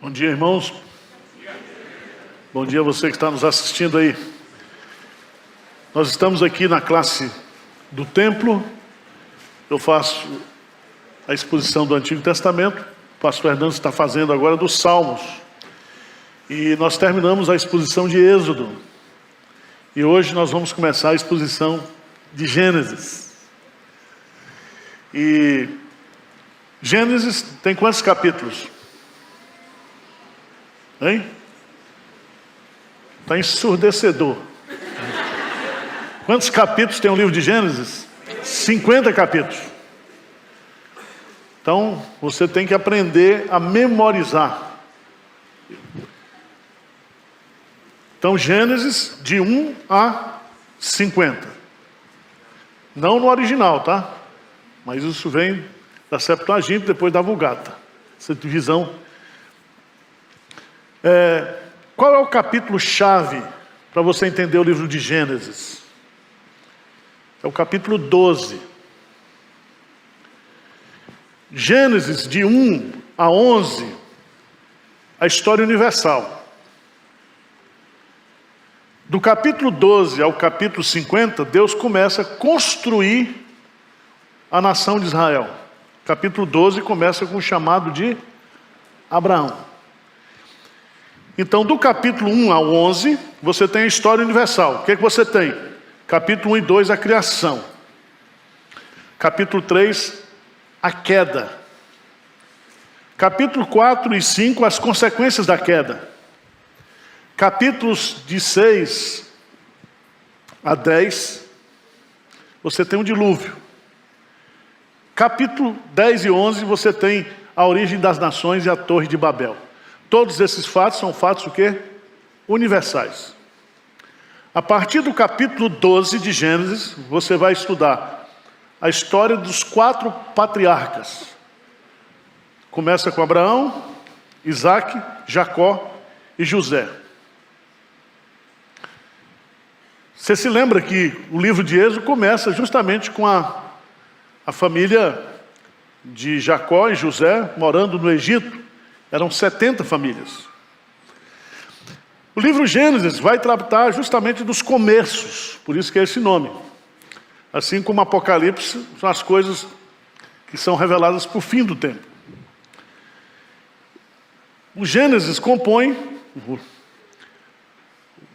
Bom dia, irmãos. Bom dia a você que está nos assistindo aí. Nós estamos aqui na classe do templo. Eu faço a exposição do Antigo Testamento. O pastor Fernando está fazendo agora dos Salmos. E nós terminamos a exposição de Êxodo. E hoje nós vamos começar a exposição de Gênesis. E Gênesis tem quantos capítulos? Hein? Está ensurdecedor. Quantos capítulos tem o livro de Gênesis? 50 capítulos. Então, você tem que aprender a memorizar. Então, Gênesis de 1 a 50. Não no original, tá? Mas isso vem da Septuaginta, depois da Vulgata. Essa divisão. Qual é o capítulo-chave para você entender o livro de Gênesis? É o capítulo 12. Gênesis de 1 a 11, a história universal. Do capítulo 12 ao capítulo 50, Deus começa a construir a nação de Israel. Capítulo 12 começa com o chamado de Abraão. Então, do capítulo 1 ao 11, você tem a história universal. O que é que você tem? Capítulo 1 e 2, a criação. Capítulo 3, a queda. Capítulo 4 e 5, as consequências da queda. Capítulos de 6 a 10, você tem um dilúvio. Capítulo 10 e 11, você tem a origem das nações e a Torre de Babel. Todos esses fatos são fatos o quê? Universais. A partir do capítulo 12 de Gênesis, você vai estudar a história dos 4 patriarcas. Começa com Abraão, Isaac, Jacó e José. Você se lembra que o livro de Êxodo começa justamente com a família de Jacó e José morando no Egito. Eram 70 famílias. O livro Gênesis vai tratar justamente dos começos, por isso que é esse nome. Assim como Apocalipse, são as coisas que são reveladas por fim do tempo. O Gênesis compõe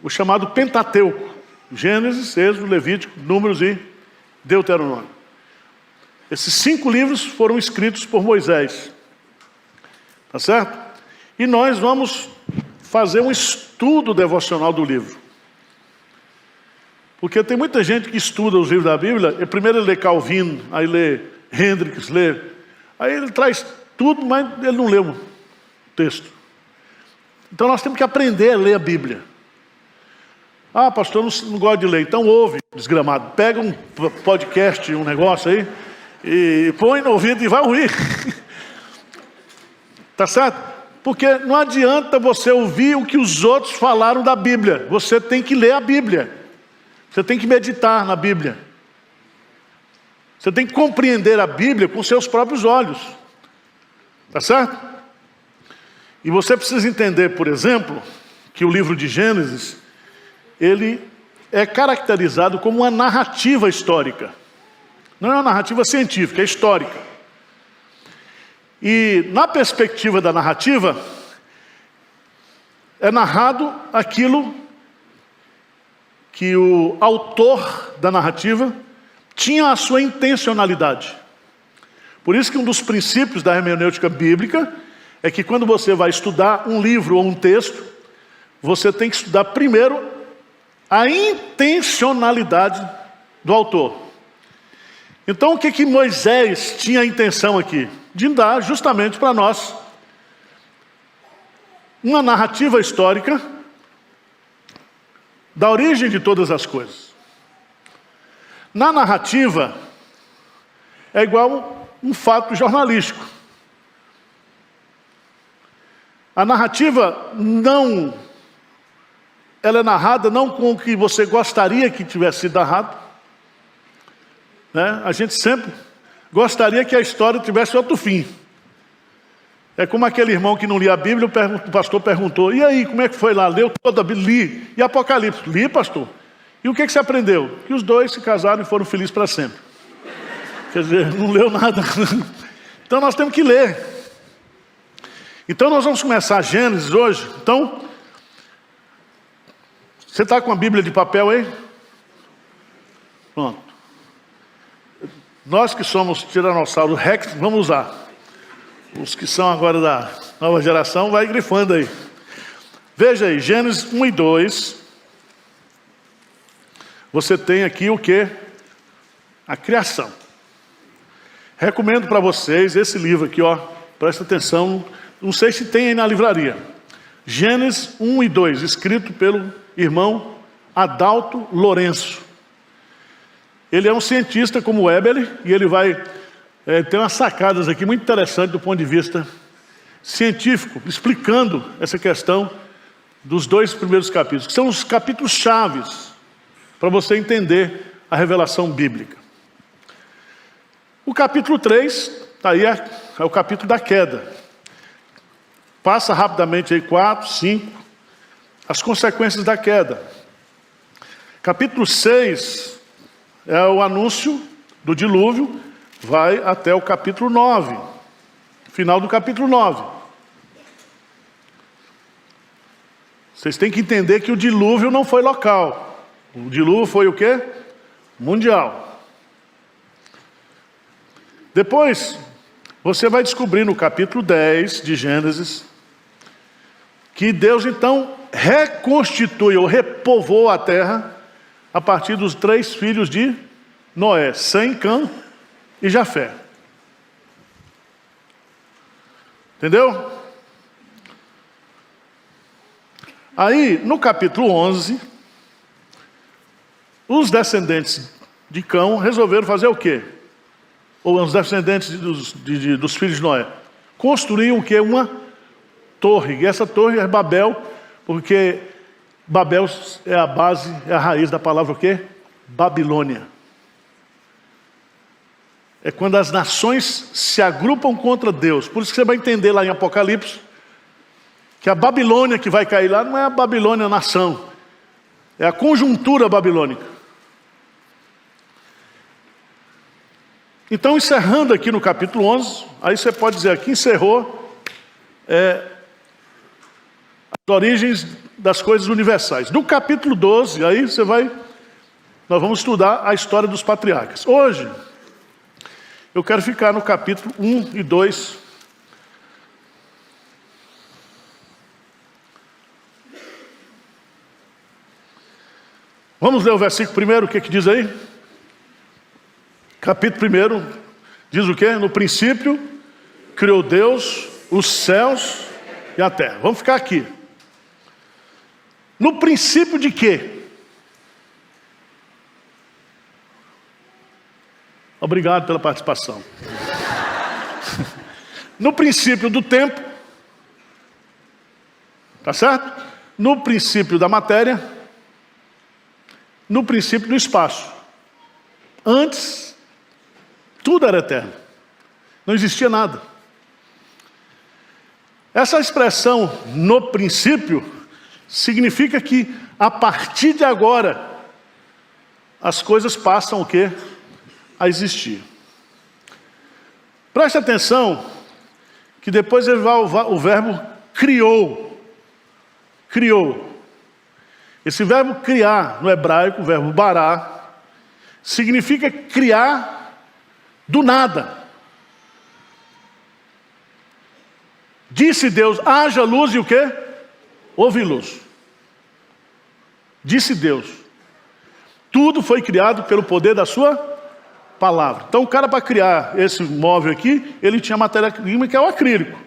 o chamado Pentateuco. Gênesis, Êxodo, Levítico, Números e Deuteronômio. Esses 5 livros foram escritos por Moisés. Tá certo? E nós vamos fazer um estudo devocional do livro. Porque tem muita gente que estuda os livros da Bíblia, e primeiro ele lê Calvino, aí lê Hendricks, aí ele traz tudo, mas ele não leu o texto. Então nós temos que aprender a ler a Bíblia. Ah, pastor, eu não gosto de ler. Então ouve, desgramado. Pega um podcast, um negócio aí, e põe no ouvido e vai ouvir. Tá certo? Porque não adianta você ouvir o que os outros falaram da Bíblia. Você tem que ler a Bíblia. Você tem que meditar na Bíblia. Você tem que compreender a Bíblia com seus próprios olhos. Tá certo? E você precisa entender, por exemplo, que o livro de Gênesis, ele é caracterizado como uma narrativa histórica. Não é uma narrativa científica, é histórica. E na perspectiva da narrativa, é narrado aquilo que o autor da narrativa tinha a sua intencionalidade. Por isso que um dos princípios da hermenêutica bíblica é que quando você vai estudar um livro ou um texto, você tem que estudar primeiro a intencionalidade do autor. Então o que Moisés tinha a intenção aqui? De dar justamente para nós uma narrativa histórica da origem de todas as coisas. Na narrativa é igual um fato jornalístico. A narrativa ela é narrada não com o que você gostaria que tivesse sido narrado, né? A gente sempre gostaria que a história tivesse outro fim. É como aquele irmão que não lia a Bíblia, o pastor perguntou, e aí, como é que foi lá? Leu toda a Bíblia? Li. E Apocalipse? Li, pastor. E o que você aprendeu? Que os dois se casaram e foram felizes para sempre. Quer dizer, não leu nada. Então nós temos que ler. Então nós vamos começar Gênesis hoje. Então, você está com a Bíblia de papel aí? Pronto. Nós que somos Tiranossauro Rex, vamos usar. Os que são agora da nova geração, vai grifando aí. Veja aí, Gênesis 1 e 2. Você tem aqui o que? A criação. Recomendo para vocês esse livro aqui, ó. Presta atenção. Não sei se tem aí na livraria. Gênesis 1 e 2, escrito pelo irmão Adalto Lourenço. Ele é um cientista como o Eberle, e ele vai ter umas sacadas aqui muito interessantes do ponto de vista científico, explicando essa questão dos 2 primeiros capítulos, que são os capítulos chaves para você entender a revelação bíblica. O capítulo 3, aí é o capítulo da queda. Passa rapidamente aí 4, 5, as consequências da queda. Capítulo 6 é o anúncio do dilúvio, vai até o capítulo 9, final do capítulo 9. Vocês têm que entender que o dilúvio não foi local. O dilúvio foi o quê? Mundial. Depois, você vai descobrir no capítulo 10 de Gênesis, que Deus então reconstitui ou repovoou a terra a partir dos 3 filhos de Noé, Sem, Cã e Jafé. Entendeu? Aí, no capítulo 11, os descendentes de Cão resolveram fazer o quê? Ou os descendentes dos filhos de Noé? Construíam o quê? Uma torre. E essa torre é Babel, porque Babel é a base, é a raiz da palavra o quê? Babilônia. É quando as nações se agrupam contra Deus. Por isso que você vai entender lá em Apocalipse, que a Babilônia que vai cair lá não é a Babilônia nação, é a conjuntura babilônica. Então, encerrando aqui no capítulo 11, aí você pode dizer aqui, encerrou as origens das coisas universais. Do capítulo 12, aí nós vamos estudar a história dos patriarcas. Hoje, eu quero ficar no capítulo 1 e 2. Vamos ler o versículo primeiro, o que diz aí? Capítulo 1 diz o quê? No princípio, criou Deus os céus e a terra. Vamos ficar aqui. No princípio de quê? Obrigado pela participação. No princípio do tempo, tá certo? No princípio da matéria, no princípio do espaço. Antes, tudo era eterno. Não existia nada. Essa expressão, no princípio, significa que a partir de agora, as coisas passam o quê? A existir. Preste atenção, que depois ele vai o verbo criou. Criou. Esse verbo criar, no hebraico, o verbo bará, significa criar do nada. Disse Deus, haja luz e o quê? Houve luz. Disse Deus. Tudo foi criado pelo poder da sua palavra. Então o cara, para criar esse móvel aqui, ele tinha matéria-prima que é o acrílico.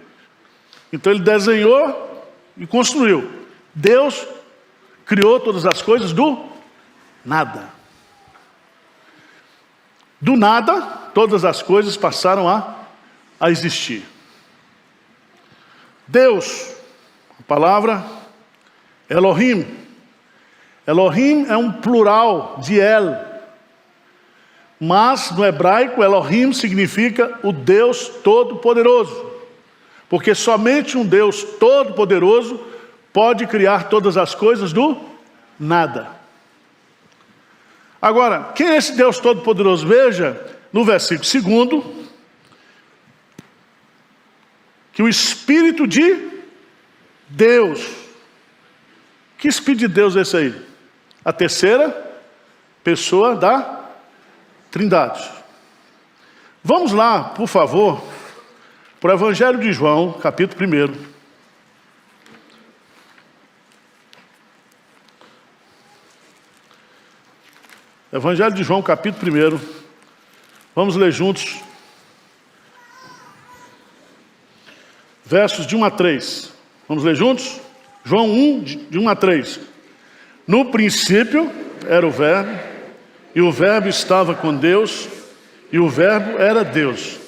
Então ele desenhou e construiu. Deus criou todas as coisas do nada. Do nada, todas as coisas passaram a existir. Deus, a palavra Elohim. Elohim é um plural de El. Mas no hebraico, Elohim significa o Deus Todo-Poderoso. Porque somente um Deus todo-poderoso pode criar todas as coisas do nada. Agora, quem é esse Deus todo-poderoso? Veja no versículo 2, que o Espírito de Deus. Que Espírito de Deus é esse aí? A terceira pessoa da Trindade. Vamos lá, por favor, para o Evangelho de João, capítulo 1. Evangelho de João, capítulo 1. Vamos ler juntos. Versos de 1 a 3. Vamos ler juntos? João 1, de 1 a 3. No princípio era o Verbo, e o Verbo estava com Deus, e o Verbo era Deus.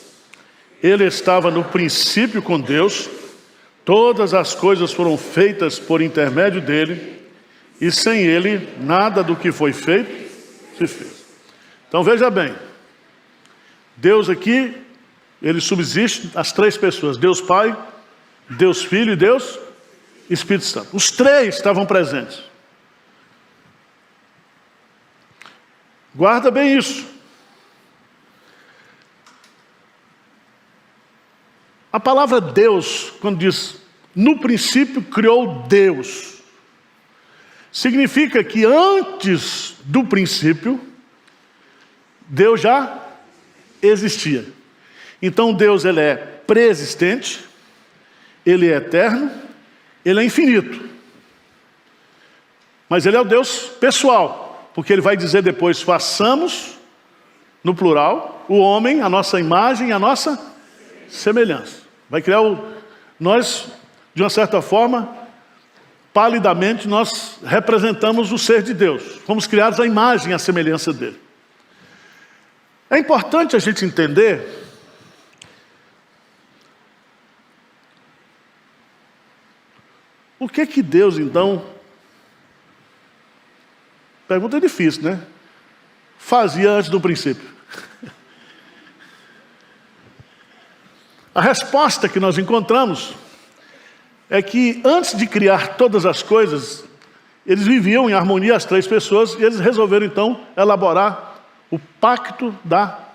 Ele estava no princípio com Deus, todas as coisas foram feitas por intermédio dele, e sem ele nada do que foi feito se fez. Então veja bem, Deus aqui, ele subsiste as três pessoas, Deus Pai, Deus Filho e Deus Espírito Santo. Os três estavam presentes. Guarda bem isso. A palavra Deus, quando diz no princípio criou Deus, significa que antes do princípio, Deus já existia. Então Deus, ele é pré-existente, ele é eterno, ele é infinito. Mas ele é o Deus pessoal, porque ele vai dizer depois, façamos, no plural, o homem, a nossa imagem e a nossa semelhança. Vai criar nós, de uma certa forma, palidamente, nós representamos o ser de Deus. Fomos criados à imagem e à semelhança dele. É importante a gente entender o que Deus, então, pergunta difícil, né? Fazia antes do princípio. A resposta que nós encontramos é que antes de criar todas as coisas, eles viviam em harmonia, as três pessoas, e eles resolveram então elaborar o pacto da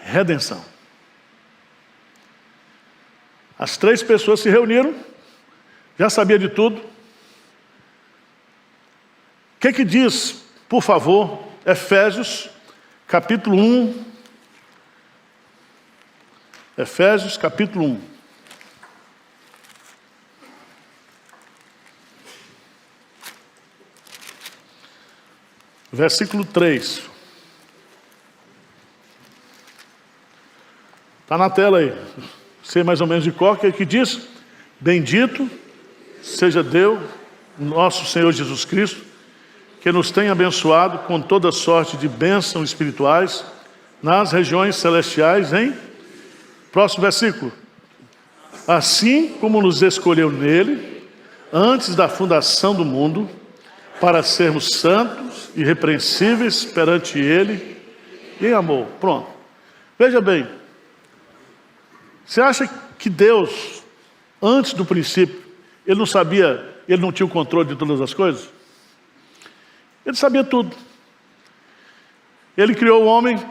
redenção. As três pessoas se reuniram, já sabia de tudo. O que diz, por favor, Efésios, capítulo 1. Efésios, capítulo 1. Versículo 3. Está na tela aí. Sei mais ou menos de cor, que diz: bendito seja Deus, nosso Senhor Jesus Cristo, que nos tem abençoado com toda sorte de bênçãos espirituais nas regiões celestiais em... Próximo versículo. Assim como nos escolheu nele, antes da fundação do mundo, para sermos santos e irrepreensíveis perante ele, em amor. Pronto. Veja bem. Você acha que Deus, antes do princípio, ele não sabia, ele não tinha o controle de todas as coisas? Ele sabia tudo. Ele criou o homem,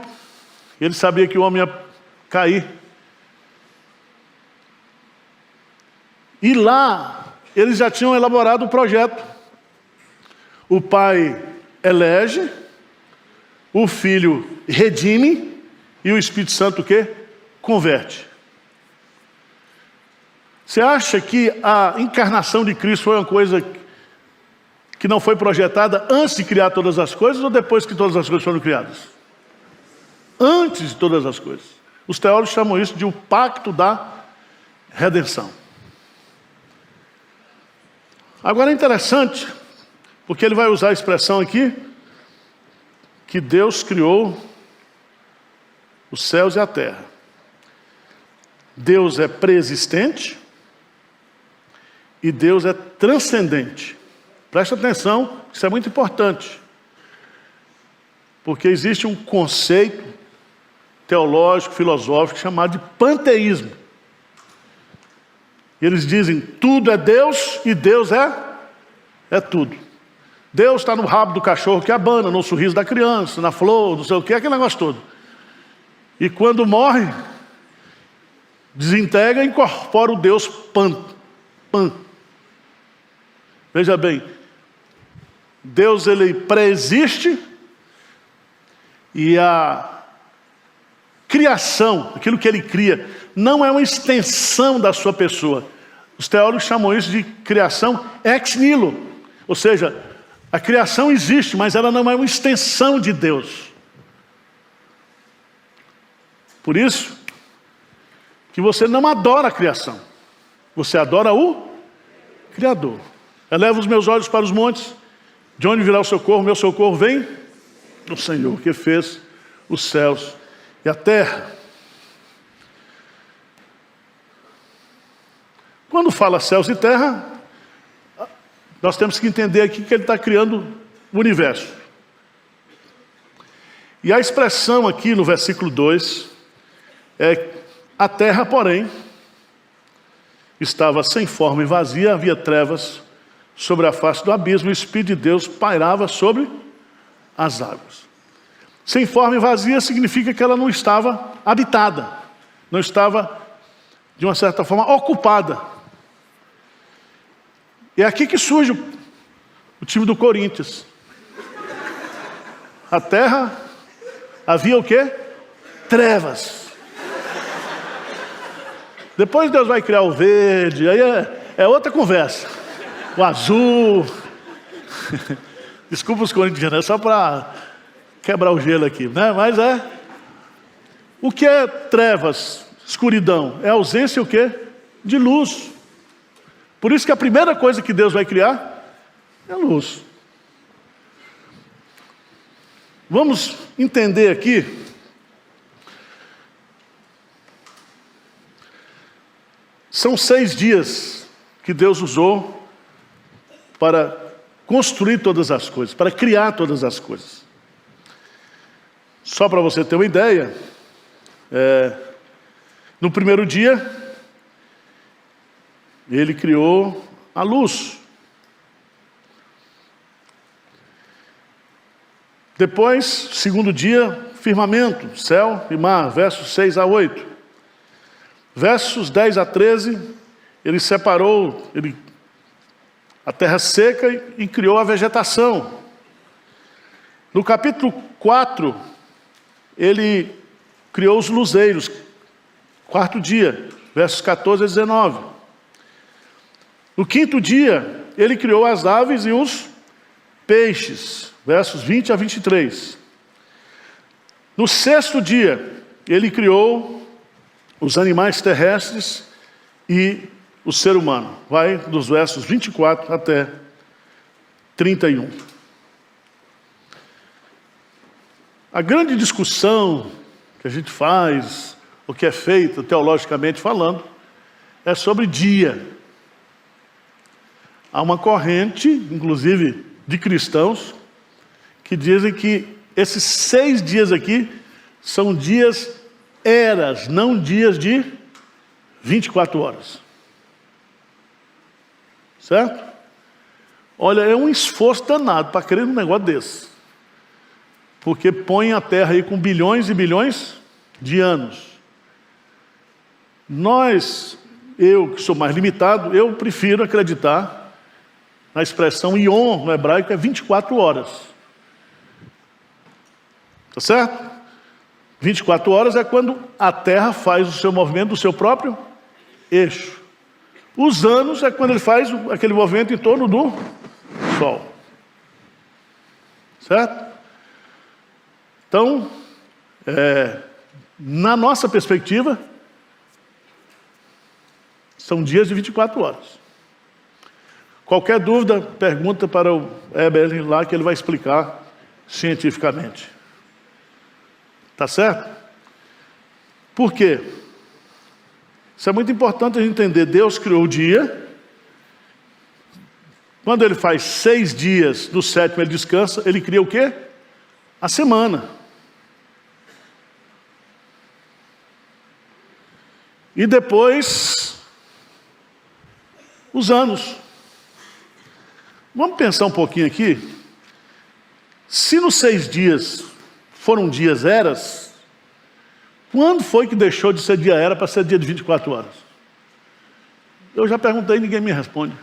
ele sabia que o homem ia cair. E lá, eles já tinham elaborado o projeto. O pai elege, o filho redime e o Espírito Santo o quê? Converte. Você acha que a encarnação de Cristo foi uma coisa que não foi projetada antes de criar todas as coisas ou depois que todas as coisas foram criadas? Antes de todas as coisas. Os teólogos chamam isso de o pacto da redenção. Agora é interessante, porque ele vai usar a expressão aqui, que Deus criou os céus e a terra. Deus é pré-existente e Deus é transcendente. Presta atenção, isso é muito importante. Porque existe um conceito teológico, filosófico, chamado de panteísmo. E eles dizem, tudo é Deus e Deus é tudo. Deus está no rabo do cachorro que abana, no sorriso da criança, na flor, não sei o que, aquele negócio todo. E quando morre, desintegra e incorpora o Deus Pan. Veja bem, Deus ele pré-existe e a criação, aquilo que ele cria, não é uma extensão da sua pessoa. Os teólogos chamam isso de criação ex nihilo, ou seja, a criação existe, mas ela não é uma extensão de Deus. Por isso que você não adora a criação, você adora o Criador. Eleva os meus olhos para os montes, de onde virá o socorro? Meu socorro vem do Senhor, que fez os céus e a terra. Quando fala céus e terra, nós temos que entender aqui que ele está criando o universo. E a expressão aqui no versículo 2 é: a terra, porém, estava sem forma e vazia, havia trevas sobre a face do abismo, e o Espírito de Deus pairava sobre as águas. Sem forma e vazia significa que ela não estava habitada, não estava, de uma certa forma, ocupada. E é aqui que surge o time do Corinthians. A terra havia o quê? Trevas. Depois Deus vai criar o verde, aí é outra conversa. O azul. Desculpa os corintianos, é só para quebrar o gelo aqui, né? Mas o que é trevas, escuridão? É ausência o quê? De luz. Por isso que a primeira coisa que Deus vai criar é luz. Vamos entender aqui são 6 dias que Deus usou para construir todas as coisas, para criar todas as coisas. Só para você ter uma ideia, no primeiro dia, ele criou a luz. Depois, segundo dia, firmamento, céu e mar, versos 6 a 8. Versos 10 a 13, ele separou a terra seca e criou a vegetação. No capítulo 4, ele criou os luzeiros, quarto dia, versos 14 a 19. No quinto dia, ele criou as aves e os peixes, versos 20 a 23. No sexto dia, ele criou os animais terrestres e o ser humano. Vai dos versos 24 até 31. A grande discussão que a gente faz, o que é feito teologicamente falando, é sobre dia. Há uma corrente, inclusive de cristãos, que dizem que esses 6 dias aqui são dias eras, não dias de 24 horas. Certo? Olha, é um esforço danado para crer num negócio desse. Porque põe a Terra aí com bilhões e bilhões de anos. Eu que sou mais limitado, eu prefiro acreditar na expressão Yom, no hebraico, é 24 horas. Tá certo? 24 horas é quando a Terra faz o seu movimento do seu próprio eixo. Os anos é quando ele faz aquele movimento em torno do Sol. Certo? Então, na nossa perspectiva, são dias de 24 horas. Qualquer dúvida, pergunta para o Eber lá, que ele vai explicar cientificamente. Tá certo? Por quê? Isso é muito importante a gente entender. Deus criou o dia. Quando ele faz 6 dias, do 7º ele descansa, ele cria o quê? A semana. E depois, os anos. Vamos pensar um pouquinho aqui. Se nos 6 dias foram dias eras, quando foi que deixou de ser dia era para ser dia de 24 horas? Eu já perguntei e ninguém me responde.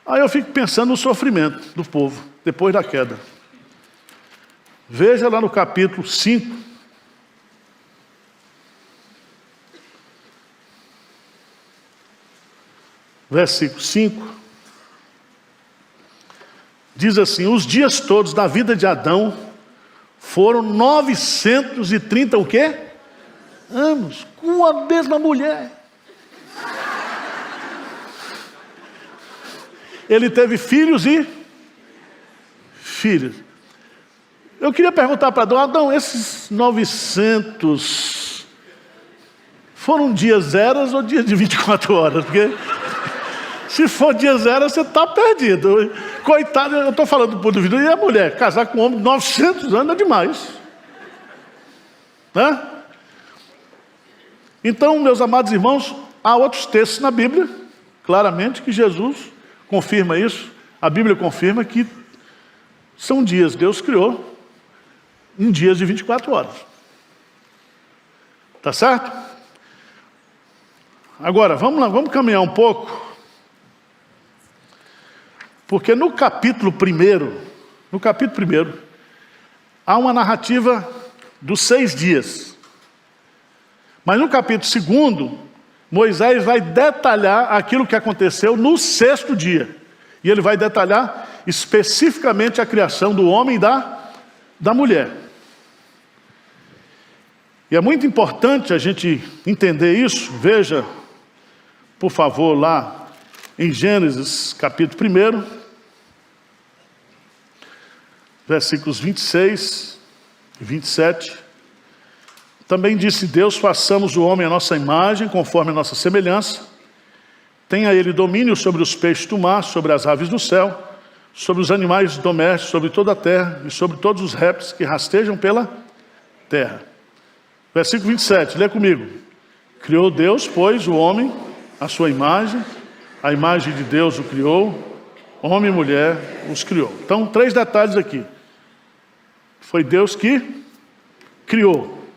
Aí eu fico pensando no sofrimento do povo, depois da queda. Veja lá no capítulo 5. Versículo 5. Diz assim: os dias todos da vida de Adão foram 930 o quê? Anos, com a mesma mulher. Ele teve filhos e filhas. Eu queria perguntar para Adão: Adão, esses 900 foram dias eras ou dias de 24 horas? Porque se for dias eras, você está perdido. Coitado, eu estou falando do ponto de vista, e a mulher, casar com um homem de 900 anos é demais. Né? Então, meus amados irmãos, há outros textos na Bíblia, claramente, que Jesus confirma isso. A Bíblia confirma que são dias, Deus criou em dias de 24 horas. Tá certo? Agora, vamos lá, vamos caminhar um pouco. Porque no capítulo 1, há uma narrativa dos 6 dias. Mas no capítulo 2, Moisés vai detalhar aquilo que aconteceu no 6º dia. E ele vai detalhar especificamente a criação do homem e da mulher. E é muito importante a gente entender isso. Veja, por favor, lá em Gênesis, capítulo 1, versículos 26 e 27. Também disse Deus: façamos o homem à nossa imagem, conforme a nossa semelhança. Tenha ele domínio sobre os peixes do mar, sobre as aves do céu, sobre os animais domésticos, sobre toda a terra e sobre todos os répteis que rastejam pela terra. Versículo 27, lê comigo. Criou Deus, pois, o homem à sua imagem, a imagem de Deus o criou, homem e mulher os criou. Então, 3 detalhes aqui. Foi Deus que criou.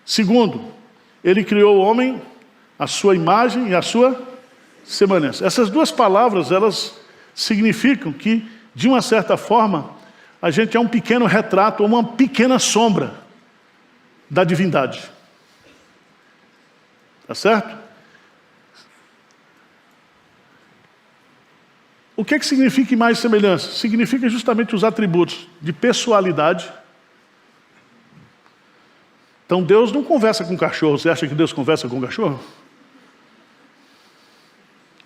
Segundo, ele criou o homem à sua imagem e à sua semelhança. Essas 2 palavras, elas significam que, de uma certa forma, a gente é um pequeno retrato, ou uma pequena sombra da divindade. Tá certo? O que significa imagem e semelhança? Significa justamente os atributos de pessoalidade. Então Deus não conversa com cachorro. Você acha que Deus conversa com cachorro?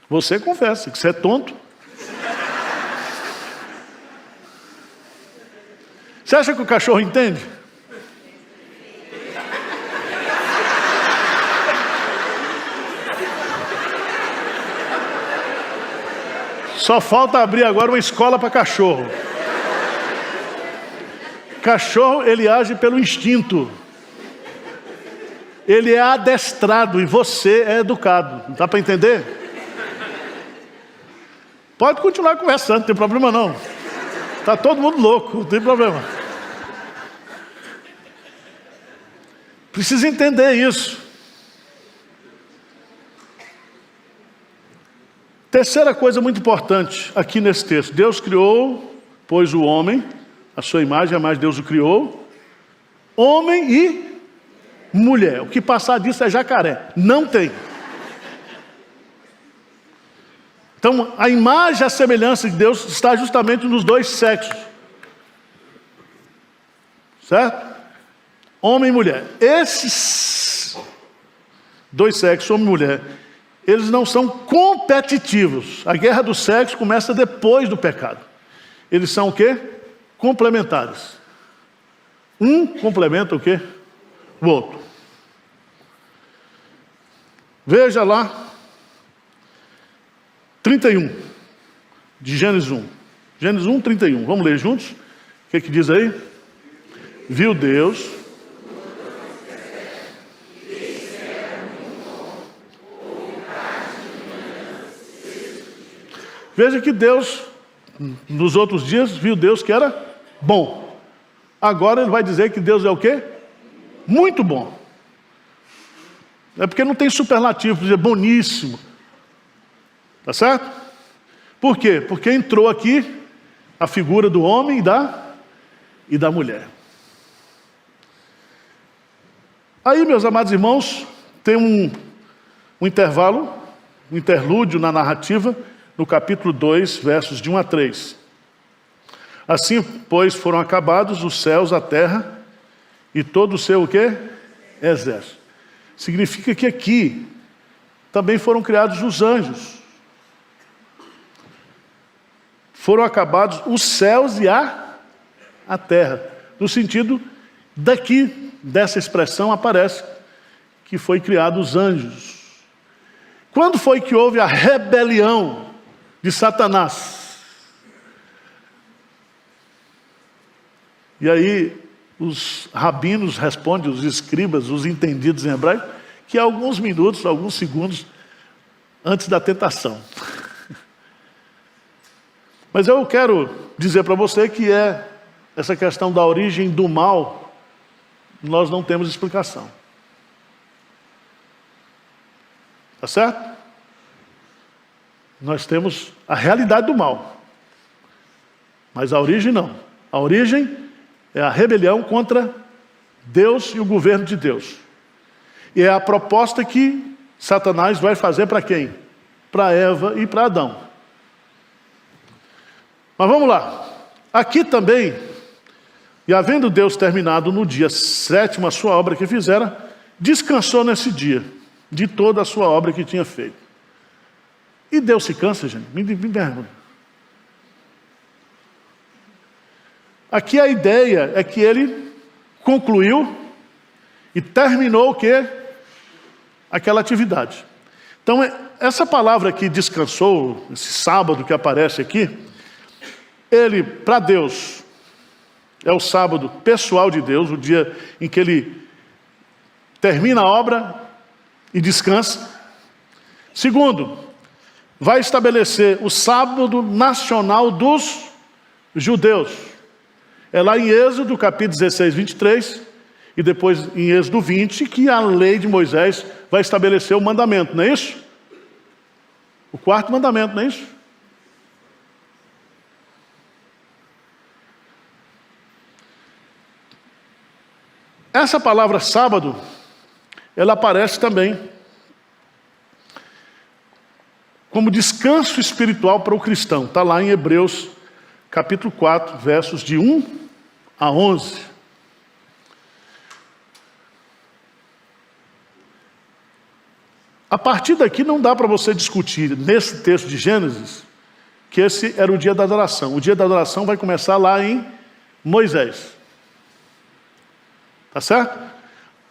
Você conversa, que você é tonto. Você acha que o cachorro entende? Só falta abrir agora uma escola para cachorro. Cachorro, ele age pelo instinto. Ele é adestrado e você é educado. Dá para entender? Pode continuar conversando, não tem problema não. Está todo mundo louco, não tem problema. Precisa entender isso. Terceira coisa muito importante aqui nesse texto. Deus criou, pois o homem, a sua imagem, a imagem de Deus o criou, homem e mulher. O que passar disso é jacaré. Não tem. Então, a imagem e a semelhança de Deus está justamente nos 2 sexos. Certo? Homem e mulher. Esses 2 sexos, homem e mulher, eles não são competitivos. A guerra do sexo começa depois do pecado. Eles são o quê? Complementares. Um complementa o quê? O outro. Veja lá 31 de Gênesis 1. Gênesis 1, 31. Vamos ler juntos? O que diz aí? Viu Deus Veja que Deus, nos outros dias, viu Deus que era bom. Agora ele vai dizer que Deus é o quê? Muito bom. É porque não tem superlativo para dizer boníssimo. Tá certo? Por quê? Porque entrou aqui a figura do homem e da mulher. Aí, meus amados irmãos, tem um intervalo, um interlúdio na narrativa, no capítulo 2, versos de 1 a 3. Assim, pois, foram acabados os céus, a terra e todo o seu o quê? Exército. Significa que aqui também foram criados os anjos. Foram acabados os céus e a terra. No sentido daqui, dessa expressão, aparece que foi criados os anjos. Quando foi que houve a rebelião de Satanás? E aí os rabinos respondem, os escribas, os entendidos em hebraico, que alguns minutos, alguns segundos antes da tentação. Mas eu quero dizer para você que essa questão da origem do mal, nós não temos explicação. Tá certo? Nós temos a realidade do mal. Mas a origem não. A origem é a rebelião contra Deus e o governo de Deus. E é a proposta que Satanás vai fazer para quem? Para Eva e para Adão. Mas vamos lá. Aqui também, e havendo Deus terminado no dia 7º a sua obra que fizera, descansou nesse dia de toda a sua obra que tinha feito. E Deus se cansa, gente? Me pergunta. Aqui a ideia é que ele concluiu e terminou o quê? Aquela atividade. Então, essa palavra aqui, descansou, esse sábado que aparece aqui, ele, para Deus, é o sábado pessoal de Deus, o dia em que ele termina a obra e descansa. Segundo, vai estabelecer o sábado nacional dos judeus. É lá em Êxodo, capítulo 16, 23, e depois em Êxodo 20, que a lei de Moisés vai estabelecer o mandamento, não é isso? O 4º mandamento, não é isso? Essa palavra sábado, ela aparece também como descanso espiritual para o cristão. Está lá em Hebreus, capítulo 4, versos de 1 a 11. A partir daqui não dá para você discutir, nesse texto de Gênesis, que esse era o dia da adoração. O dia da adoração vai começar lá em Moisés. Tá certo?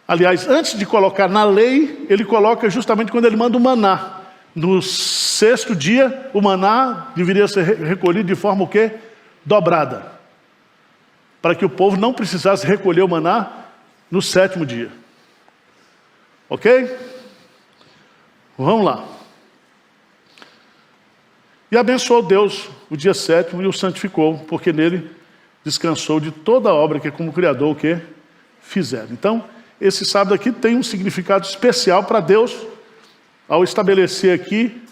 Aliás, antes de colocar na lei, ele coloca justamente quando ele manda o maná. No 6º dia, o maná deveria ser recolhido de forma o quê? Dobrada. Para que o povo não precisasse recolher o maná no 7º dia. Ok? Vamos lá. E abençoou Deus o dia 7º e o santificou, porque nele descansou de toda a obra que como Criador o quê? Fizeram. Então, esse sábado aqui tem um significado especial para Deus, ao estabelecer aqui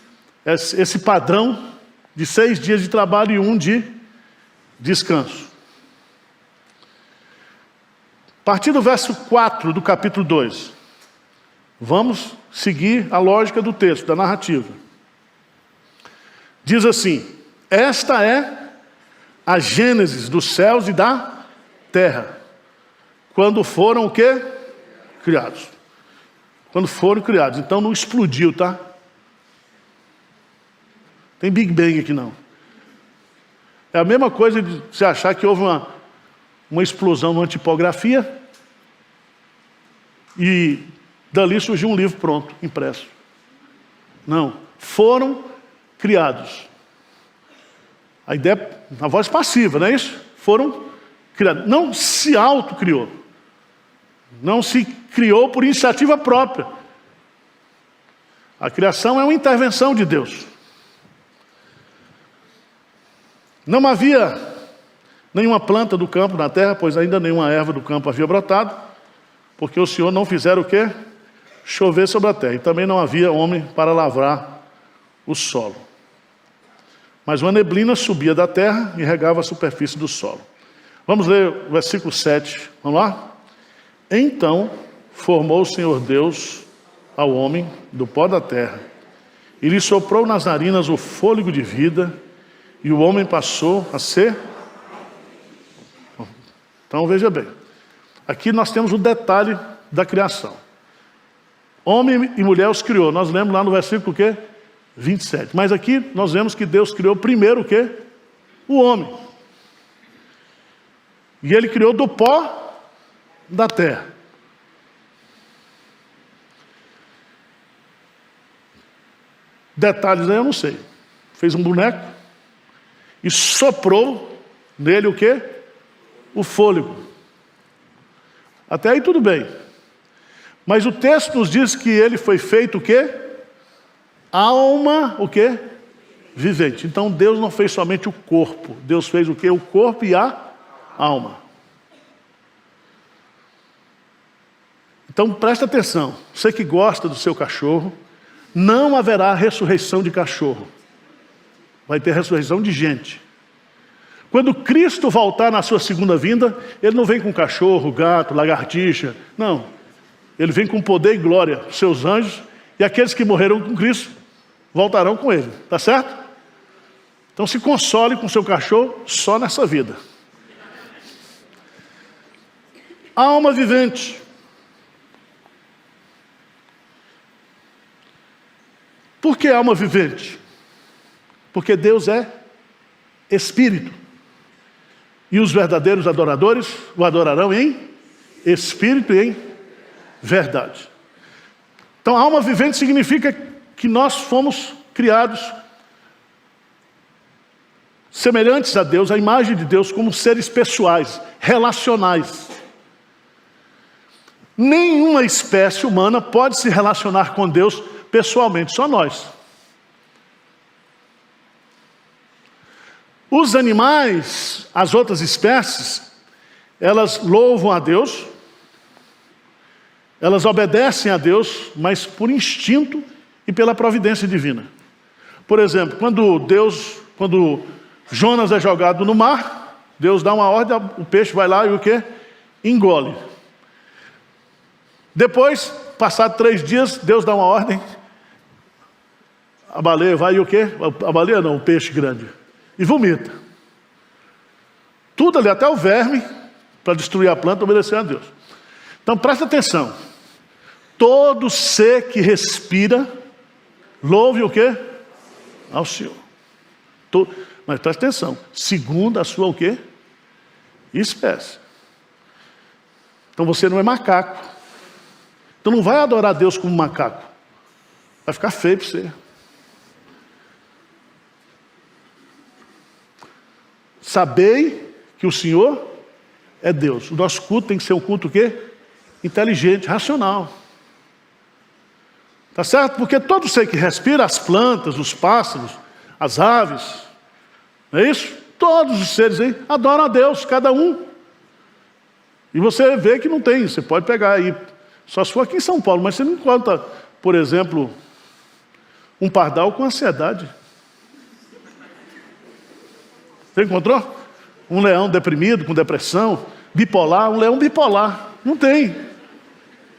esse padrão de 6 dias de trabalho e 1 de descanso. A partir do verso 4 do capítulo 2, vamos seguir a lógica do texto, da narrativa. Diz assim: esta é a gênese dos céus e da terra, quando foram o quê? Criados. Quando foram criados. Então não explodiu, tá? Tem Big Bang aqui não. É a mesma coisa de você achar que houve uma explosão numa tipografia e dali surgiu um livro pronto, impresso. Não. Foram criados. A ideia, a voz passiva, não é isso? Foram criados. Não se autocriou. Não se criou por iniciativa própria. A criação é uma intervenção de Deus. Não havia nenhuma planta do campo na terra, pois ainda nenhuma erva do campo havia brotado, porque o Senhor não fizera o quê? Chover sobre a terra. E também não havia homem para lavrar o solo. Mas uma neblina subia da terra e regava a superfície do solo. Vamos ler o versículo 7. Vamos lá? Então formou o Senhor Deus ao homem do pó da terra, e lhe soprou nas narinas o fôlego de vida, e o homem passou a ser... Então veja bem, aqui nós temos o detalhe da criação. Homem e mulher os criou, nós lemos lá no versículo o quê? 27. Mas aqui nós vemos que Deus criou primeiro o quê? O homem. E ele criou do pó da terra. Detalhes aí eu não sei. Fez um boneco e soprou nele o quê? O fôlego. Até aí tudo bem. Mas o texto nos diz que ele foi feito o quê? Alma, o quê? Vivente. Então Deus não fez somente o corpo. Deus fez o quê? O corpo e a alma. Então presta atenção. Você que gosta do seu cachorro, não haverá ressurreição de cachorro. Vai ter ressurreição de gente. Quando Cristo voltar na sua segunda vinda, Ele não vem com cachorro, gato, lagartixa. Não. Ele vem com poder e glória. Seus anjos e aqueles que morreram com Cristo voltarão com Ele. Tá certo? Então se console com seu cachorro só nessa vida. Alma vivente. Por que alma vivente? Porque Deus é Espírito. E os verdadeiros adoradores o adorarão em Espírito e em verdade. Então, alma vivente significa que nós fomos criados semelhantes a Deus, à imagem de Deus, como seres pessoais, relacionais. Nenhuma espécie humana pode se relacionar com Deus pessoalmente, só nós. Os animais, as outras espécies, elas louvam a Deus, elas obedecem a Deus, mas por instinto e pela providência divina. Por exemplo, quando Jonas é jogado no mar, Deus dá uma ordem, o peixe vai lá e o quê? Engole. Depois, passado 3 dias, Deus dá uma ordem, a baleia vai e o quê? A baleia não, o peixe grande. E vomita. Tudo ali, até o verme, para destruir a planta, obedecer a Deus. Então presta atenção. Todo ser que respira, louve o quê? Ao Senhor. Mas presta atenção. Segundo a sua o quê? Espécie. Então você não é macaco. Então não vai adorar Deus como macaco. Vai ficar feio para você. Sabei que o Senhor é Deus. O nosso culto tem que ser um culto o quê? Inteligente, racional. Tá certo? Porque todo ser que respira, as plantas, os pássaros, as aves, não é isso? Todos os seres aí adoram a Deus, cada um. E você vê que não tem, você pode pegar aí, só se for aqui em São Paulo, mas você não encontra, por exemplo, um pardal com ansiedade. Você encontrou? Um leão deprimido, com depressão, bipolar, um leão bipolar. Não tem.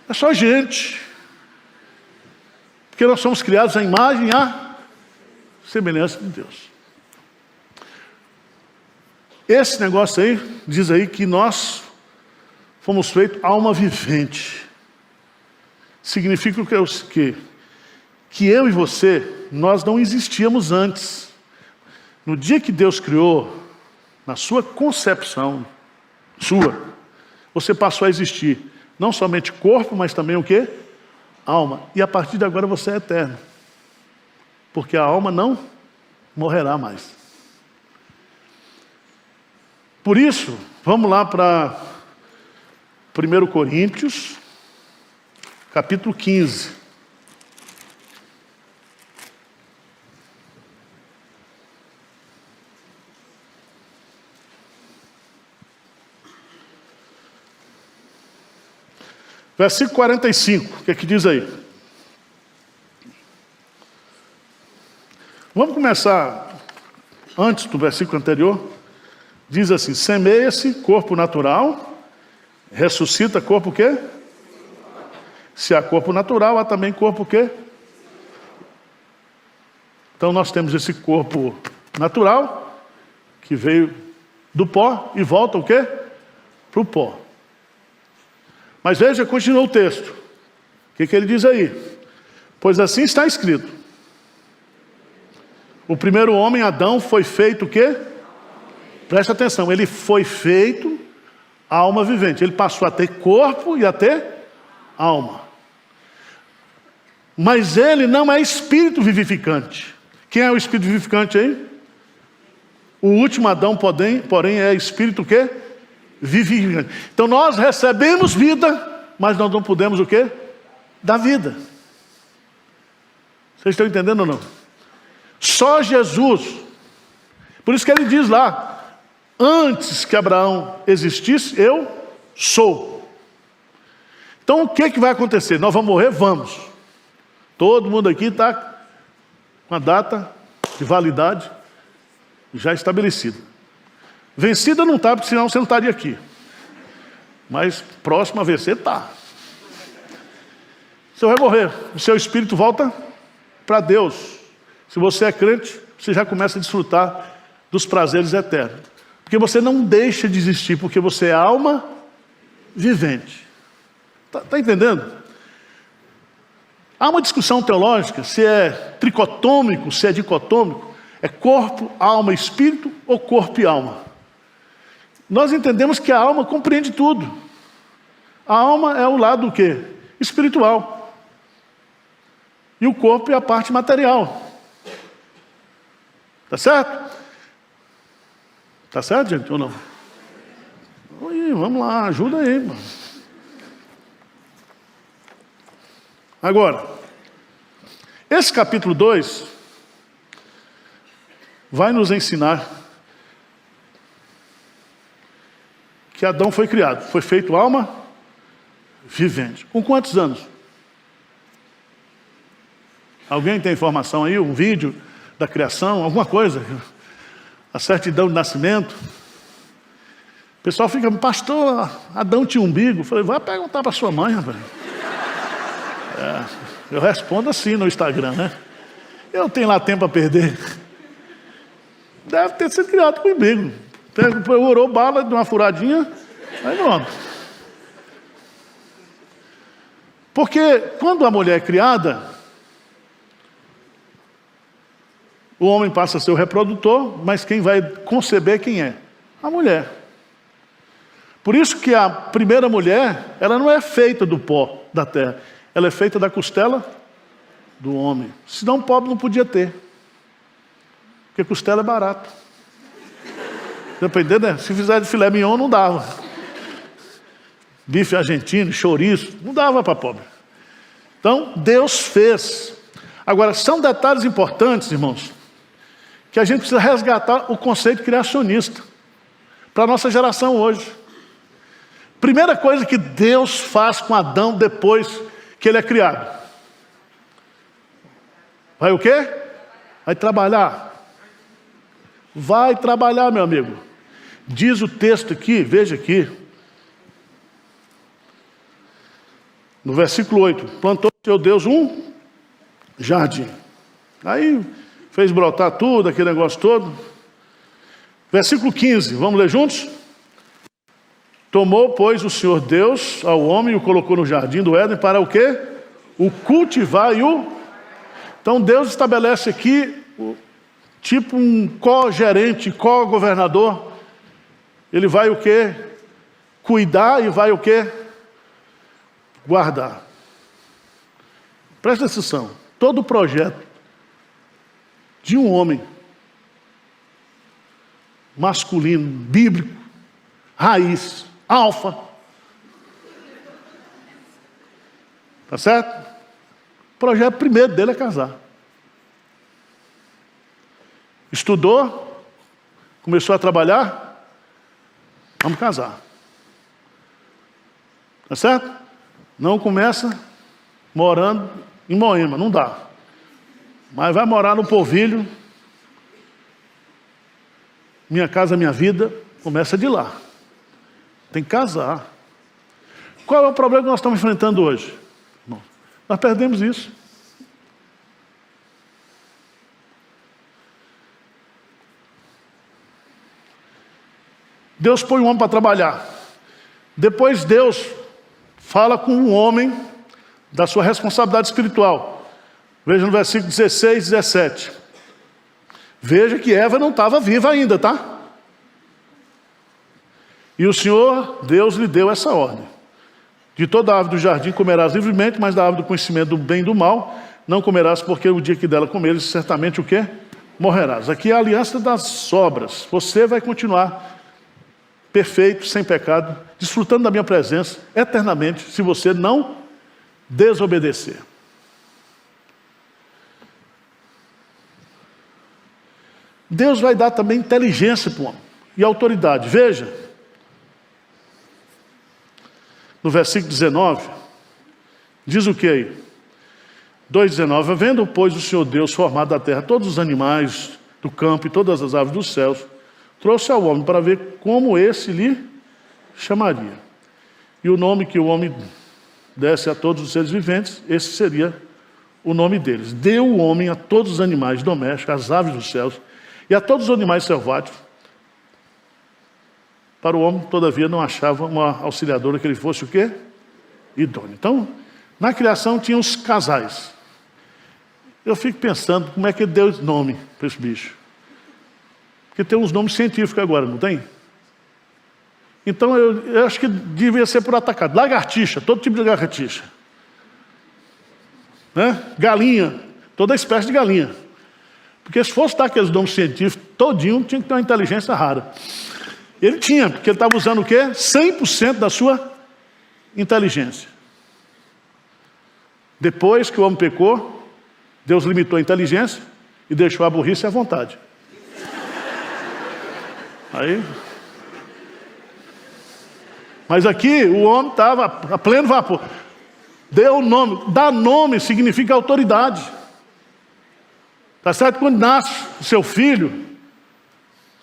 É só gente. Porque nós somos criados à imagem e à semelhança de Deus. Esse negócio aí, diz aí que nós fomos feitos alma vivente. Significa que eu e você, nós não existíamos antes. No dia que Deus criou, na sua concepção, você passou a existir. Não somente corpo, mas também o quê? Alma. E a partir de agora você é eterno. Porque a alma não morrerá mais. Por isso, vamos lá para 1 Coríntios, capítulo 15. Versículo 45, o que é que diz aí? Vamos começar antes do versículo anterior. Diz assim: semeia-se corpo natural, ressuscita corpo o quê? Se há corpo natural, há também corpo o quê? Então nós temos esse corpo natural, que veio do pó e volta o quê? Para o pó. Mas veja, continua o texto. O que ele diz aí? Pois assim está escrito. O primeiro homem, Adão, foi feito o quê? Presta atenção, ele foi feito alma vivente. Ele passou a ter corpo e a ter alma. Mas ele não é espírito vivificante. Quem é o espírito vivificante aí? O último Adão, porém, é espírito o quê? Vivificante. Então nós recebemos vida, mas nós não podemos o quê? Dar vida. Vocês estão entendendo ou não? Só Jesus. Por isso que ele diz lá: antes que Abraão existisse, eu sou. Então o que vai acontecer? Nós vamos morrer? Vamos. Todo mundo aqui está com a data de validade já estabelecida. Vencida não está, porque senão você não estaria aqui. Mas próximo a vencer está. Você vai morrer, o seu espírito volta para Deus. Se você é crente, você já começa a desfrutar dos prazeres eternos. Porque você não deixa de existir, porque você é alma vivente. Está entendendo? Há uma discussão teológica se é tricotômico, se é dicotômico. É corpo, alma, espírito ou corpo e alma? Nós entendemos que a alma compreende tudo. A alma é o lado o quê? Espiritual. E o corpo é a parte material. Tá certo? Tá certo, gente, ou não? Oi, vamos lá, ajuda aí, mano. Agora, esse capítulo 2 vai nos ensinar que Adão foi criado, foi feito alma vivente. Com quantos anos? Alguém tem informação aí? Um vídeo da criação? Alguma coisa? A certidão de nascimento? O pessoal fica: pastor, Adão tinha umbigo. Eu falei: vai perguntar para sua mãe, rapaz. Eu respondo assim no Instagram, né? Eu não tenho lá tempo a perder. Deve ter sido criado com umbigo. Orou bala de uma furadinha, aí não. Porque quando a mulher é criada, o homem passa a ser o reprodutor, mas quem vai conceber quem é? A mulher. Por isso que a primeira mulher, ela não é feita do pó da terra, ela é feita da costela do homem. Senão o pobre não podia ter. Porque costela é barato. Dependendo, né? Se fizer de filé mignon, não dava. Bife argentino, chouriço, não dava para pobre. Então, Deus fez. Agora, são detalhes importantes, irmãos, que a gente precisa resgatar o conceito criacionista para a nossa geração hoje. Primeira coisa que Deus faz com Adão depois que ele é criado. Vai o quê? Vai trabalhar. Vai trabalhar, meu amigo. Diz o texto aqui, veja aqui. No versículo 8. Plantou seu Deus um jardim. Aí fez brotar tudo, aquele negócio todo. Versículo 15, vamos ler juntos? Tomou, pois, o Senhor Deus ao homem e o colocou no jardim do Éden para o quê? O cultivar e o... Então Deus estabelece aqui tipo um co-gerente, co-governador. Ele vai o quê? Cuidar e vai o quê? Guardar. Presta atenção. Todo projeto de um homem masculino, bíblico, raiz, alfa. Tá certo? O projeto primeiro dele é casar. Estudou, começou a trabalhar, vamos casar. Tá certo? Não começa morando em Moema, não dá. Mas vai morar no Polvilho, Minha Casa Minha Vida, começa de lá. Tem que casar. Qual é o problema que nós estamos enfrentando hoje? Bom, nós perdemos isso. Deus põe um homem para trabalhar. Depois Deus fala com um homem da sua responsabilidade espiritual. Veja no versículo 16 e 17. Veja que Eva não estava viva ainda, tá? E o Senhor, Deus, lhe deu essa ordem. De toda a árvore do jardim comerás livremente, mas da árvore do conhecimento do bem e do mal não comerás, porque o dia que dela comeres, certamente o quê? Morrerás. Aqui é a aliança das obras. Você vai continuar perfeito, sem pecado, desfrutando da minha presença eternamente, se você não desobedecer. Deus vai dar também inteligência para o homem e autoridade. Veja, no versículo 19, diz o que aí? 2,19, havendo, pois, o Senhor Deus formado da terra todos os animais do campo e todas as aves dos céus, trouxe ao homem para ver como esse lhe chamaria. E o nome que o homem desse a todos os seres viventes, esse seria o nome deles. Deu o homem a todos os animais domésticos, às aves dos céus e a todos os animais selváticos. Para o homem, todavia, não achava uma auxiliadora que ele fosse o quê? Idôneo. Então, na criação tinha os casais. Eu fico pensando como é que deu esse nome para esse bicho. Porque tem uns nomes científicos agora, não tem? Então eu acho que devia ser por atacado. Lagartixa, todo tipo de lagartixa. Né? Galinha, toda espécie de galinha. Porque se fosse dar aqueles nomes científicos todinho, tinha que ter uma inteligência rara. Ele tinha, porque ele estava usando o quê? 100% da sua inteligência. Depois que o homem pecou, Deus limitou a inteligência e deixou a burrice à vontade. Aí, mas aqui o homem estava a pleno vapor. Deu nome. Dar nome significa autoridade. Tá certo? Quando nasce o seu filho,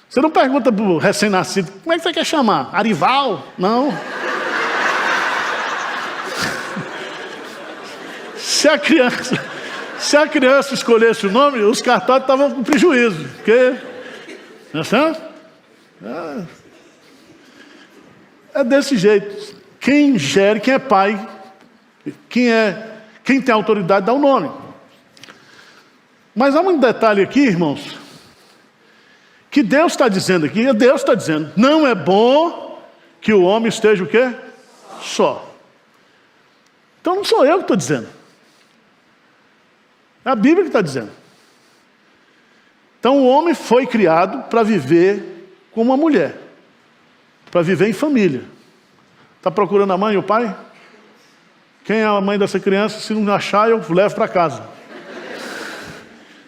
você não pergunta para o recém-nascido, como é que você quer chamar? Arival? Não. Se a criança escolhesse o nome, os cartórios estavam com prejuízo. Porque, não é certo? É desse jeito. Quem gere, quem é pai, quem tem autoridade dá o nome. Mas há um detalhe aqui, irmãos, que Deus está dizendo aqui, Deus está dizendo, não é bom que o homem esteja o quê? Só. Então não sou eu que estou dizendo. É a Bíblia que está dizendo. Então o homem foi criado para viver com uma mulher, para viver em família. Está procurando a mãe e o pai? Quem é a mãe dessa criança? Se não achar, eu levo para casa.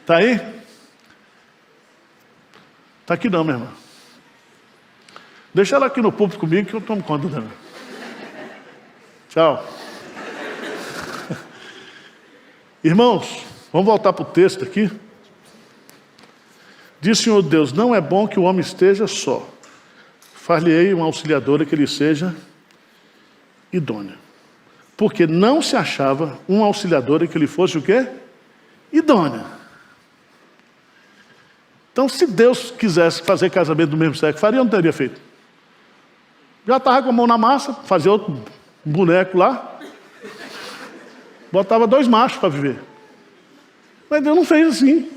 Está aí? Está aqui não, minha irmã. Deixa ela aqui no púlpito comigo que eu tomo conta dela. Tchau. Irmãos, vamos voltar para o texto aqui. Diz o Senhor Deus, não é bom que o homem esteja só. Far-lhe-ei uma auxiliadora que lhe seja idônea. Porque não se achava uma auxiliadora que lhe fosse o quê? Idônea. Então, se Deus quisesse fazer casamento do mesmo sexo, faria ou não teria feito? Já estava com a mão na massa, fazia outro boneco lá, botava 2 machos para viver. Mas Deus não fez assim.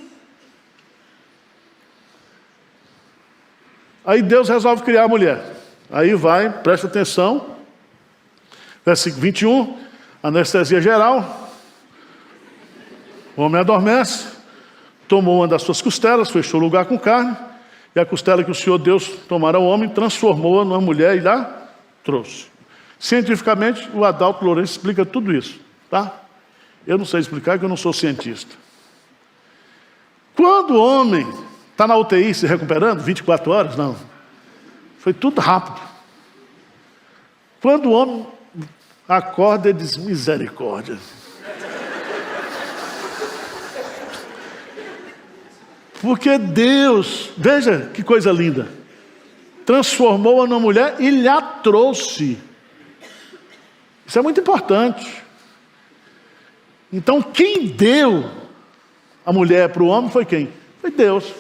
Aí Deus resolve criar a mulher. Aí vai, presta atenção. Versículo 21, anestesia geral. O homem adormece, tomou uma das suas costelas, fechou o lugar com carne, e a costela que o Senhor Deus tomara ao homem, transformou-a numa mulher e a trouxe. Cientificamente, o Adalto Lourenço explica tudo isso, tá? Eu não sei explicar, porque eu não sou cientista. Quando o homem está na UTI se recuperando, 24 horas, não. Foi tudo rápido. Quando o homem acorda e diz: misericórdia. Porque Deus, veja que coisa linda, transformou-a numa mulher e lhe a trouxe. Isso é muito importante. Então quem deu a mulher para o homem foi quem? Foi Deus.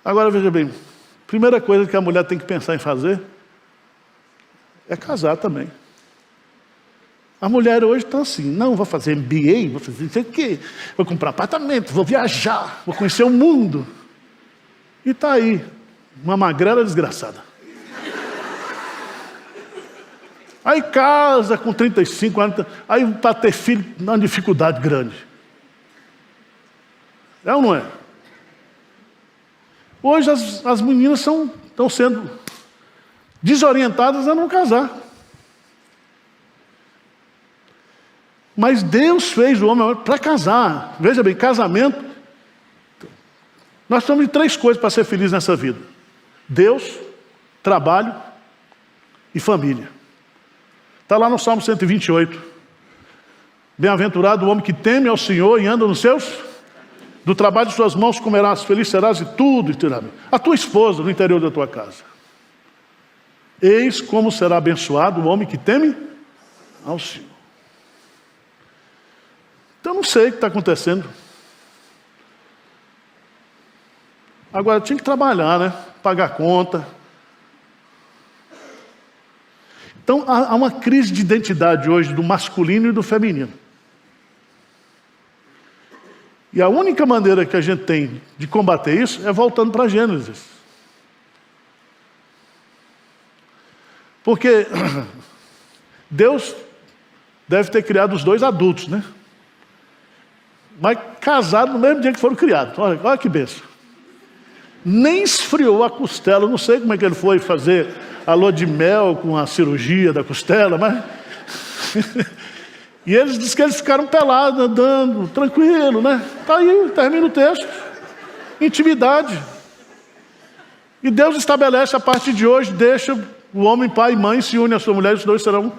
Agora veja bem, primeira coisa que a mulher tem que pensar em fazer é casar também. A mulher hoje está assim: não, vou fazer MBA, vou fazer isso aqui, vou comprar apartamento, vou viajar, vou conhecer o mundo. E está aí, uma magrela desgraçada. Aí casa com 35 anos, aí para ter filho, uma dificuldade grande. É ou não é? Hoje as meninas estão sendo desorientadas a não casar. Mas Deus fez o homem para casar. Veja bem, casamento. Nós precisamos de 3 coisas para ser feliz nessa vida: Deus, trabalho e família. Está lá no Salmo 128. Bem-aventurado o homem que teme ao Senhor e anda nos seus. Do trabalho de suas mãos comerás, feliz serás e tudo terá. A tua esposa no interior da tua casa. Eis como será abençoado o homem que teme ao Senhor. Então eu não sei o que está acontecendo. Agora tinha que trabalhar, né? Pagar conta. Então há uma crise de identidade hoje do masculino e do feminino. E a única maneira que a gente tem de combater isso é voltando para Gênesis. Porque Deus deve ter criado os 2 adultos, né? Mas casados no mesmo dia que foram criados. Olha que bênção. Nem esfriou a costela. Não sei como é que ele foi fazer a lua de mel com a cirurgia da costela, mas... E eles dizem que eles ficaram pelados, andando, tranquilo, né? Está aí, termina o texto. Intimidade. E Deus estabelece a partir de hoje, deixa o homem, pai e mãe, se une à sua mulher, e os 2 serão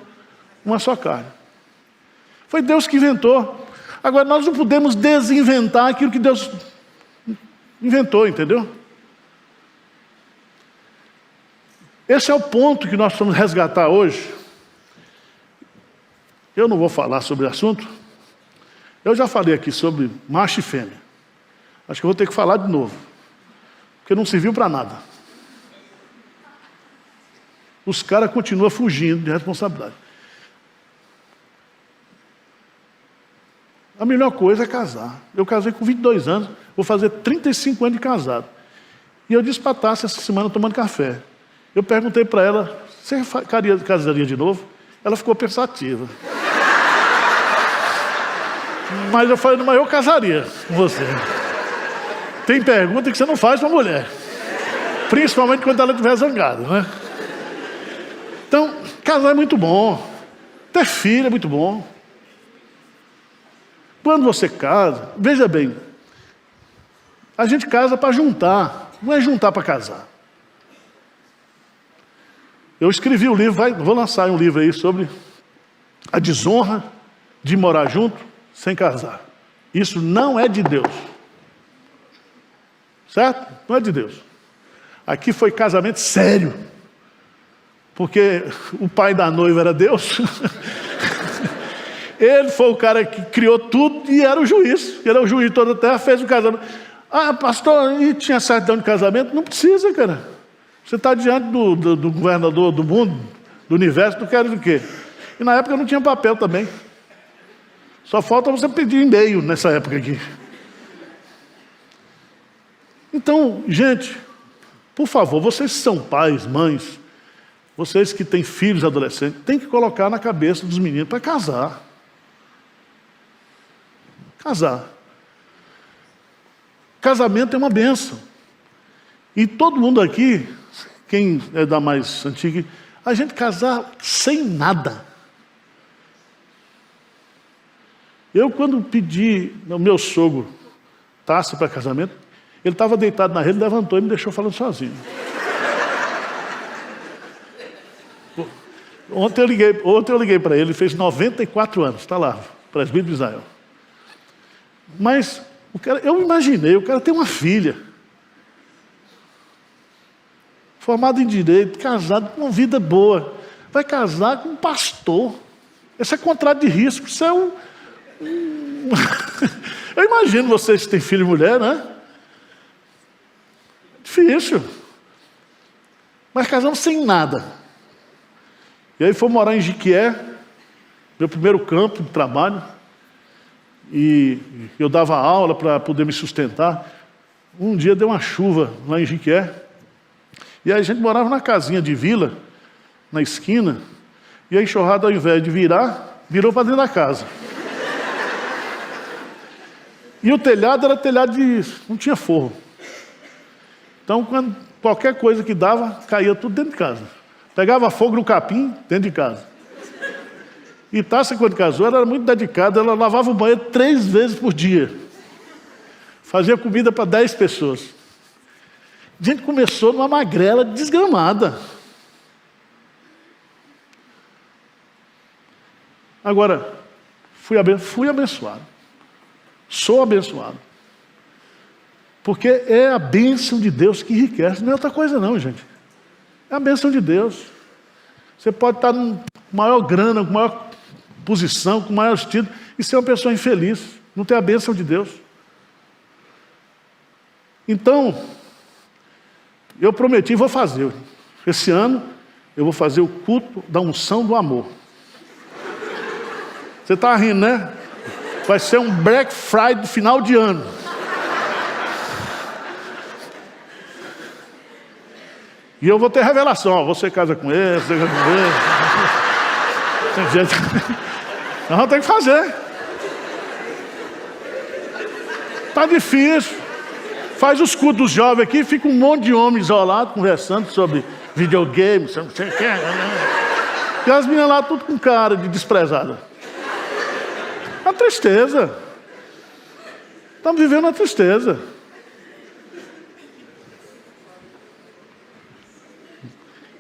uma só carne. Foi Deus que inventou. Agora, nós não podemos desinventar aquilo que Deus inventou, entendeu? Esse é o ponto que nós precisamos resgatar hoje. Eu não vou falar sobre o assunto. Eu já falei aqui sobre macho e fêmea. Acho que eu vou ter que falar de novo. Porque não serviu para nada. Os caras continuam fugindo de responsabilidade. A melhor coisa é casar. Eu casei com 22 anos, vou fazer 35 anos de casado. E eu disse para a Tássia essa semana tomando café. Eu perguntei para ela: você casaria de novo? Ela ficou pensativa. Mas eu falei: mas eu casaria com você. Tem pergunta que você não faz para a mulher. Principalmente quando ela estiver zangada, né? Então, casar é muito bom. Ter filho é muito bom. Quando você casa, veja bem, a gente casa para juntar, não é juntar para casar. Eu escrevi um livro, vou lançar um livro aí sobre a desonra de morar junto sem casar. Isso não é de Deus. Certo? Não é de Deus. Aqui foi casamento sério. Porque o pai da noiva era Deus. Ele foi o cara que criou tudo e era o juiz. Ele era o juiz de toda a terra, fez o casamento. Ah, pastor, e tinha certidão de casamento? Não precisa, cara. Você está diante do governador do mundo, do universo, tu queres o quê? E na época não tinha papel também. Só falta você pedir e-mail nessa época aqui. Então, gente, por favor, vocês que são pais, mães, vocês que têm filhos adolescentes, tem que colocar na cabeça dos meninos para casar. Casar. Casamento é uma bênção. E todo mundo aqui, quem é da mais antiga, a gente casar sem nada. Eu, quando pedi ao meu sogro Tássia para casamento, ele estava deitado na rede, levantou e me deixou falando sozinho. Ontem eu liguei para ele fez 94 anos, está lá, presbítero de Israel. Mas eu imaginei, o cara tem uma filha, formado em direito, casado, com uma vida boa, vai casar com um pastor. Esse é contrato de risco, isso é Eu imagino vocês que têm filho e mulher, né? Difícil. Mas casamos sem nada. E aí fomos morar em Jiquié, meu primeiro campo de trabalho. E eu dava aula para poder me sustentar. Um dia deu uma chuva lá em Jiquié. E aí a gente morava na casinha de vila, na esquina. E a enxurrada, ao invés de virar, virou para dentro da casa. E o telhado era telhado de... não tinha forro. Então, qualquer coisa que dava, caía tudo dentro de casa. Pegava fogo no capim, dentro de casa. E Tássia, quando casou, ela era muito dedicada. Ela lavava o banheiro 3 vezes por dia. Fazia comida para 10 pessoas. A gente começou numa magrela desgramada. Agora, fui abençoado. Sou abençoado. Porque é a bênção de Deus que enriquece. Não é outra coisa não, gente. É a bênção de Deus. Você pode estar com maior grana, com maior posição, com maior título, e ser uma pessoa infeliz. Não ter a bênção de Deus. Então, eu prometi, vou fazer. Esse ano, eu vou fazer o culto da unção do amor. Você está rindo, né? Vai ser um Black Friday de final de ano. E eu vou ter revelação. Ó, você casa com ele, você casa com ele. Tem jeito. Nós vamos ter que fazer. Tá difícil. Faz os cultos dos jovens aqui, fica um monte de homem isolado, conversando sobre videogame, não sei o que. E as meninas lá, tudo com cara de desprezada. A tristeza. Estamos vivendo a tristeza.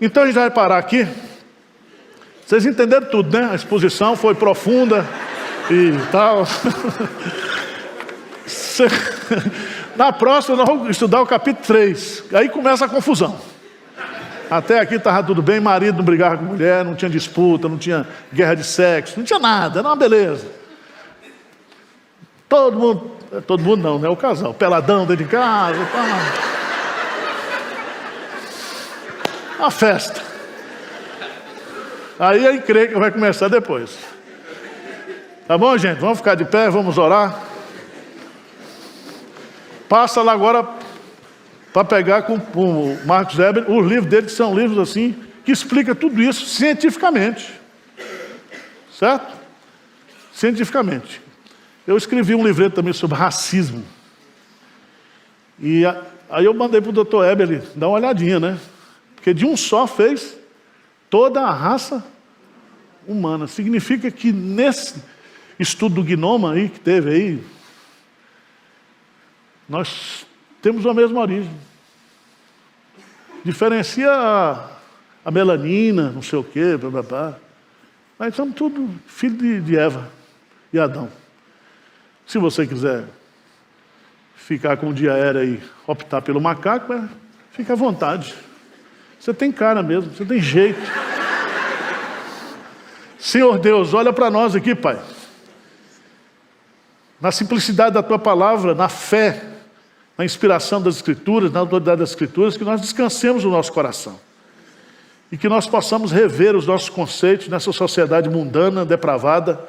Então a gente vai parar aqui. Vocês entenderam tudo, né? A exposição foi profunda e tal. Na próxima nós vamos estudar o capítulo 3. Aí começa a confusão. Até aqui estava tudo bem, marido não brigava com mulher, não tinha disputa, não tinha guerra de sexo, não tinha nada, era uma beleza. Todo mundo não, né? O casal, peladão dentro de casa, uma festa. Aí a encrenca vai começar depois. Tá bom, gente? Vamos ficar de pé, vamos orar. Passa lá agora para pegar com o Marcos Weber os livros dele, que são livros assim, que explica tudo isso cientificamente. Certo? Cientificamente. Eu escrevi um livreto também sobre racismo. E aí eu mandei para o Dr. Weber dar uma olhadinha, né? Porque de um só fez toda a raça humana. Significa que nesse estudo do Gnoma aí, que teve aí, nós temos a mesma origem. Diferencia a melanina, não sei o quê, blá, blá, blá. Mas somos tudo filho de Eva e Adão. Se você quiser ficar com o dia aéreo e optar pelo macaco, fica à vontade. Você tem cara mesmo, você tem jeito. Senhor Deus, olha para nós aqui, Pai. Na simplicidade da Tua palavra, na fé, na inspiração das Escrituras, na autoridade das Escrituras, que nós descansemos o nosso coração. E que nós possamos rever os nossos conceitos nessa sociedade mundana, depravada,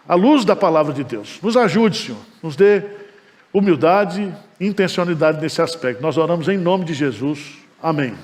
à luz da palavra de Deus. Nos ajude, Senhor. Nos dê humildade e intencionalidade nesse aspecto. Nós oramos em nome de Jesus. Amém.